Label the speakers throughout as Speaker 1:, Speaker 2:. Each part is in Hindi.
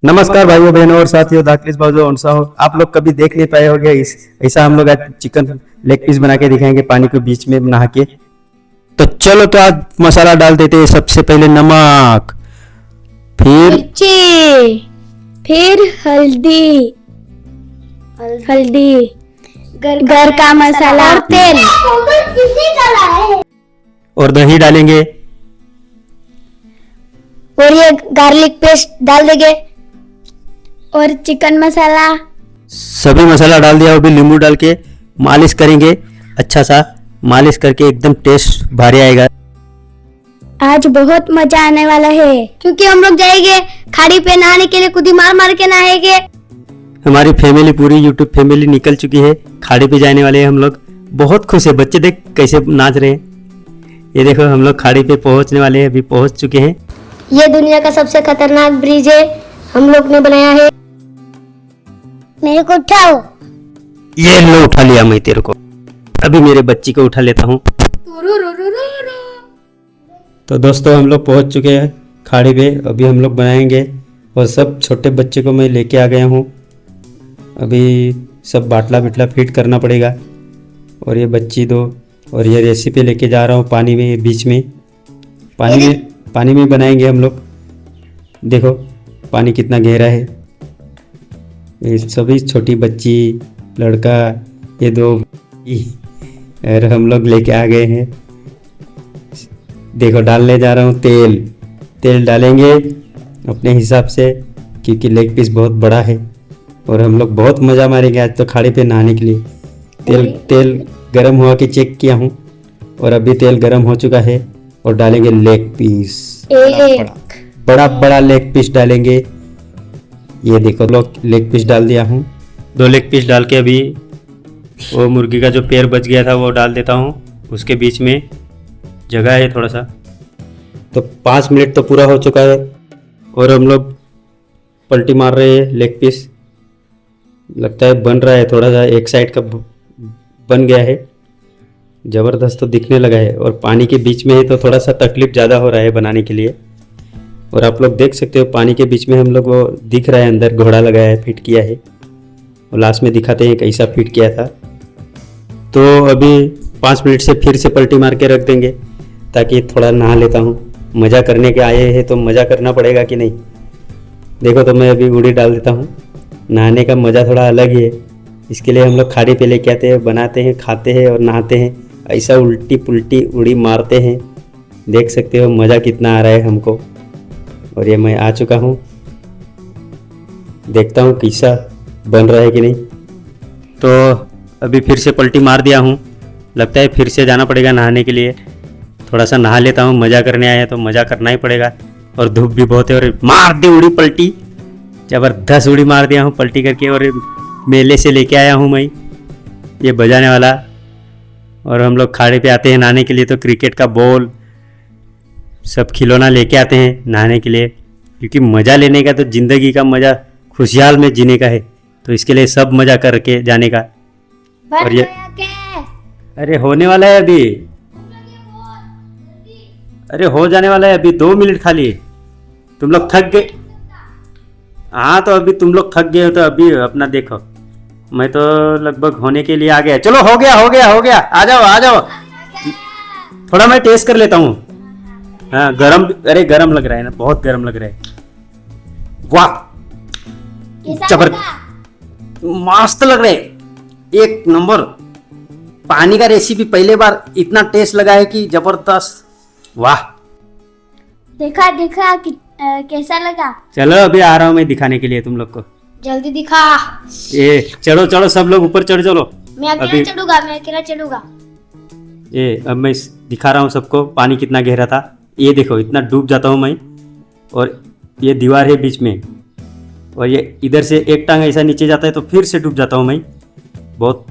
Speaker 1: नमस्कार भाइयों बहनों और साथियों, दाखिल बाजू और हो। आप लोग कभी देख नहीं पाए होंगे ऐसा हम लोग आज चिकन लेग पीस बना के दिखाएंगे पानी के बीच में नहा के। तो चलो, तो आज मसाला डाल देते हैं। सबसे पहले नमक, फिर
Speaker 2: मिर्ची, फिर हल्दी, घर का मसाला और तेल
Speaker 1: और दही डालेंगे
Speaker 2: और ये गार्लिक पेस्ट डाल देंगे और चिकन मसाला।
Speaker 1: सभी मसाला डाल दिया। अभी नींबू डाल के मालिश करेंगे, अच्छा सा मालिश करके एकदम टेस्ट भारी आएगा।
Speaker 2: आज बहुत मजा आने वाला है क्योंकि हम लोग जाएंगे खाड़ी पे नहाने के लिए, कूदी मार मार के नहाएंगे।
Speaker 1: हमारी फैमिली, पूरी यूट्यूब फैमिली निकल चुकी है, खाड़ी पे जाने वाले हैं हम लोग। बहुत खुश है, बच्चे देख कैसे नाच रहे हैं। ये देखो, हम लोग खाड़ी पे पहुंचने वाले हैं, अभी पहुंच चुके हैं।
Speaker 2: ये दुनिया का सबसे खतरनाक ब्रिज है, हम लोग ने बनाया है। मेरे को उठाओ।
Speaker 1: ये लो, उठा लिया मैं तेरे को। अभी मेरे बच्ची को उठा लेता हूँ। तो दोस्तों, हम लोग पहुंच चुके हैं खाड़ी पे। अभी हम लोग बनाएंगे और सब छोटे बच्चे को मैं लेके आ गया हूँ। अभी सब बाटला बिटला फिट करना पड़ेगा। और ये बच्ची दो, और ये रेसिपी लेके जा रहा हूँ पानी में, बीच में पानी में बनाएंगे हम लोग। देखो पानी कितना गहरा है। ये सभी छोटी बच्ची, लड़का, ये दो, और हम लोग लेके आ गए हैं। देखो डालने जा रहा हूँ तेल डालेंगे अपने हिसाब से, क्योंकि लेग पीस बहुत बड़ा है और हम लोग बहुत मज़ा मारेंगे आज तो खाड़ी पे नहाने के लिए। तेल गरम हुआ कि चेक किया हूँ और अभी तेल गरम हो चुका है और डालेंगे लेग पीस। बड़ा लेग पीस डालेंगे। ये देखो, लेग पीस डाल दिया हूँ। 2 लेग पीस डाल के अभी वो मुर्गी का जो पैर बच गया था वो डाल देता हूँ। उसके बीच में जगह है थोड़ा सा। तो 5 मिनट तो पूरा हो चुका है और हम लोग पलटी मार रहे हैं। लेग पीस लगता है बन रहा है, थोड़ा सा एक साइड का बन गया है, ज़बरदस्त तो दिखने लगा है। और पानी के बीच में है तो थोड़ा सा तकलीफ ज़्यादा हो रहा है बनाने के लिए। और आप लोग देख सकते हो पानी के बीच में हम लोग वो दिख रहा है, अंदर घोड़ा लगाया है, फिट किया है। और लास्ट में दिखाते हैं कैसा फिट किया था। तो अभी 5 मिनट से फिर से पलटी मार के रख देंगे ताकि थोड़ा नहा लेता हूँ। मज़ा करने के आए हैं तो मज़ा करना पड़ेगा कि नहीं। देखो, तो मैं अभी उड़ी डाल देता हूँ। नहाने का मज़ा थोड़ा अलग ही है, इसके लिए हम लोग खाड़ी पे लेके आते हैं, बनाते हैं, खाते हैं और नहाते हैं। ऐसा उल्टी पुल्टी उड़ी मारते हैं। देख सकते हो मज़ा कितना आ रहा है हमको। और ये मैं आ चुका हूँ, देखता हूँ कैसा बन रहा है कि नहीं। तो अभी फिर से पलटी मार दिया हूँ, लगता है फिर से जाना पड़ेगा नहाने के लिए। थोड़ा सा नहा लेता हूँ, मज़ा करने आया है तो मज़ा करना ही पड़ेगा। और धूप भी बहुत है। और मार दी उड़ी पलटी, ज़बरदस्त उड़ी मार दिया हूँ पलटी करके। और मेले से लेके आया हूँ मैं ये बजाने वाला। और हम लोग खाड़े पे आते हैं नहाने के लिए तो क्रिकेट का बॉल, सब खिलौना लेके आते हैं नहाने के लिए, क्योंकि मज़ा लेने का तो ज़िंदगी का मज़ा खुशहाल में जीने का है। तो इसके लिए सब मज़ा करके जाने का। और ये अरे होने वाला है अभी, अरे हो जाने वाला है अभी। 2 मिनट खाली। तुम लोग थक गए? हाँ, तो अभी तुम लोग थक गए हो तो अभी अपना देखो। मैं तो लगभग होने के लिए आ गया। चलो, हो गया। आ जाओ। थोड़ा मैं टेस्ट कर लेता हूँ। हाँ, गरम, अरे गरम लग रहा है ना, बहुत गरम लग रहा है। वाह, जबरदस्त, मस्त लग रहा है, एक नंबर। पानी का रेसिपी पहले बार इतना टेस्ट लगा है कि जबरदस्त। वाह,
Speaker 2: देखा कैसा लगा?
Speaker 1: चलो अभी आ रहा हूँ मैं दिखाने के लिए तुम लोग को।
Speaker 2: जल्दी दिखा।
Speaker 1: ये चढ़ो, सब लोग ऊपर चढ़ो।
Speaker 2: मैं अकेला चढ़ूंगा।
Speaker 1: ये अब मैं दिखा रहा हूँ सबको पानी कितना गहरा था। ये देखो, इतना डूब जाता हूँ मैं। और ये दीवार है बीच में, और ये इधर से एक टांग ऐसा नीचे जाता है तो फिर से डूब जाता हूँ मैं बहुत।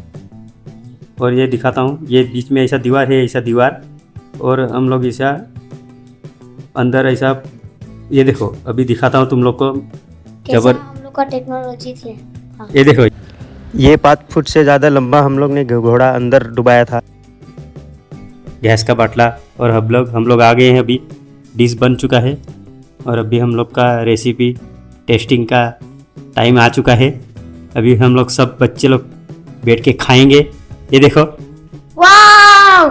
Speaker 1: और ये दिखाता हूँ, ये बीच में ऐसा दीवार, और हम लोग ऐसा अंदर ऐसा। ये देखो, अभी दिखाता हूँ तुम लोग को।
Speaker 2: हम लोग का टेक्नोलॉजी थी। हाँ।
Speaker 1: ये देखो, ये 5 फुट से ज़्यादा लंबा हम लोग ने घोड़ा अंदर डुबाया था, गैस का बाटला। और हम लोग आ गए हैं। अभी डिश बन चुका है और अभी हम लोग का रेसिपी टेस्टिंग का टाइम आ चुका है। अभी हम लोग सब बच्चे लोग बैठ के खाएंगे। ये देखो
Speaker 2: वाव,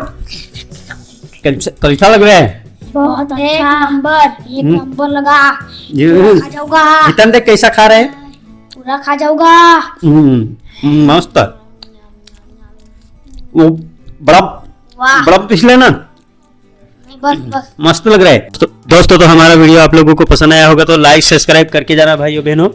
Speaker 1: कैसा लग रहा है?
Speaker 2: बहुत अच्छा नंबर, एक नंबर लगा।
Speaker 1: ये
Speaker 2: खा जाऊंगा,
Speaker 1: हितन देख कैसा खा रहा है।
Speaker 2: पूरा खा जाऊंगा।
Speaker 1: मस्त। वो बड़ा
Speaker 2: वाह,
Speaker 1: बड़ा पिछले ना
Speaker 2: बस बस।
Speaker 1: मस्त लग रहा है। तो दोस्तों, तो हमारा वीडियो आप लोगों को पसंद आया होगा तो लाइक सब्सक्राइब करके जाना भाइयों बहनों।